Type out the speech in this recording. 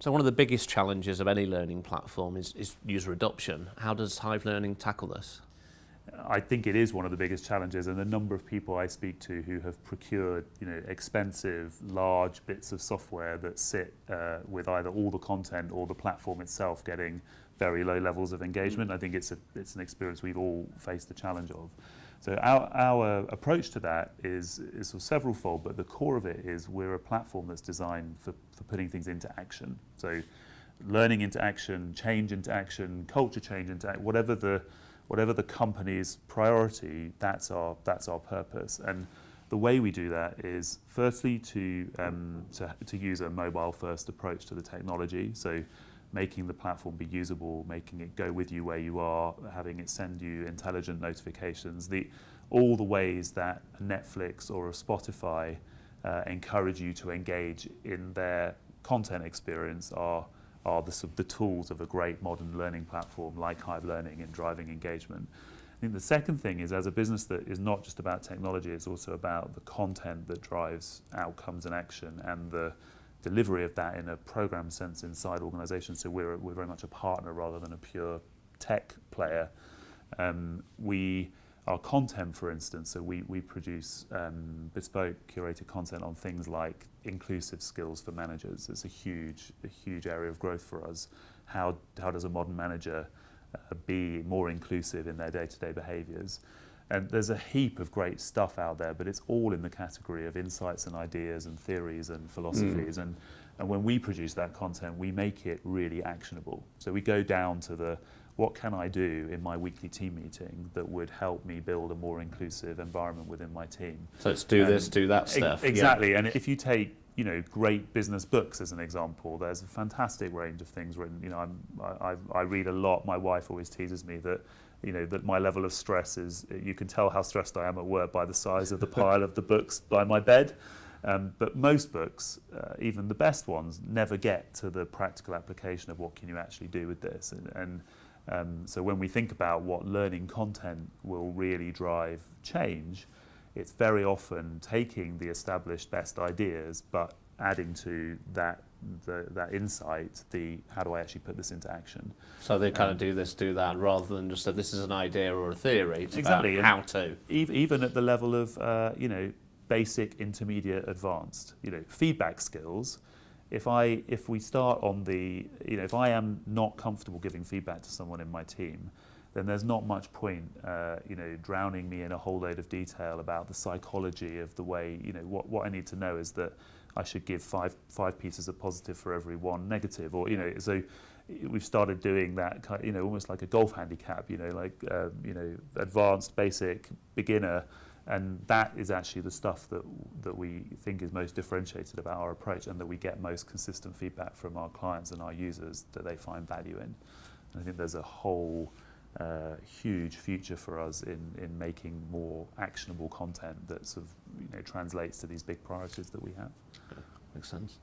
So one of the biggest challenges of any learning platform is user adoption. How does Hive Learning tackle this? I think it is one of the biggest challenges, and the number of people I speak to who have procured, expensive, large bits of software that sit with either all the content or the platform itself getting very low levels of engagement. I think it's an experience we've all faced the challenge of. So our approach to that is sort of several-fold, but the core of it is we're a platform that's designed for putting things into action. So learning into action, change into action, culture change into action, whatever the company's priority, that's our purpose. And the way we do that is firstly to use a mobile-first approach to the technology. So making the platform be usable, making it go with you where you are, having it send you intelligent notifications. All the ways that a Netflix or a Spotify encourage you to engage in their content experience are the tools of a great modern learning platform like Hive Learning in driving engagement. I think the second thing is, as a business that is not just about technology, it's also about the content that drives outcomes and action and the delivery of that in a program sense inside organizations. So we're very much a partner rather than a pure tech player. Our content, for instance, so we produce bespoke curated content on things like inclusive skills for managers. It's a huge area of growth for us. How does a modern manager be more inclusive in their day-to-day behaviors? And there's a heap of great stuff out there, but it's all in the category of insights and ideas and theories and philosophies. And when we produce that content, we make it really actionable. So we go down to what can I do in my weekly team meeting that would help me build a more inclusive environment within my team? So it's do this, do that stuff. Exactly. Yeah. And if you take great business books as an example, there's a fantastic range of things written. I read a lot. My wife always teases me that that my level of stress is, you can tell how stressed I am at work by the size of the pile of the books by my bed. But most books, even the best ones, never get to the practical application of what can you actually do with this. So when we think about what learning content will really drive change, it's very often taking the established best ideas, but adding to that insight, how do I actually put this into action? So they kind of do this, do that, rather than just that this is an idea or a theory. It's exactly about how to. Even at the level of basic, intermediate, advanced, feedback skills. If we start on if I am not comfortable giving feedback to someone in my team, then there's not much point, drowning me in a whole load of detail about the psychology of the way. What I need to know is that I should give five pieces of positive for every one negative, or So we've started doing that, almost like a golf handicap. Advanced, basic, beginner. And that is actually the stuff that we think is most differentiated about our approach, and that we get most consistent feedback from our clients and our users that they find value in. And I think there's a whole huge future for us in making more actionable content that sort of translates to these big priorities that we have. Makes sense.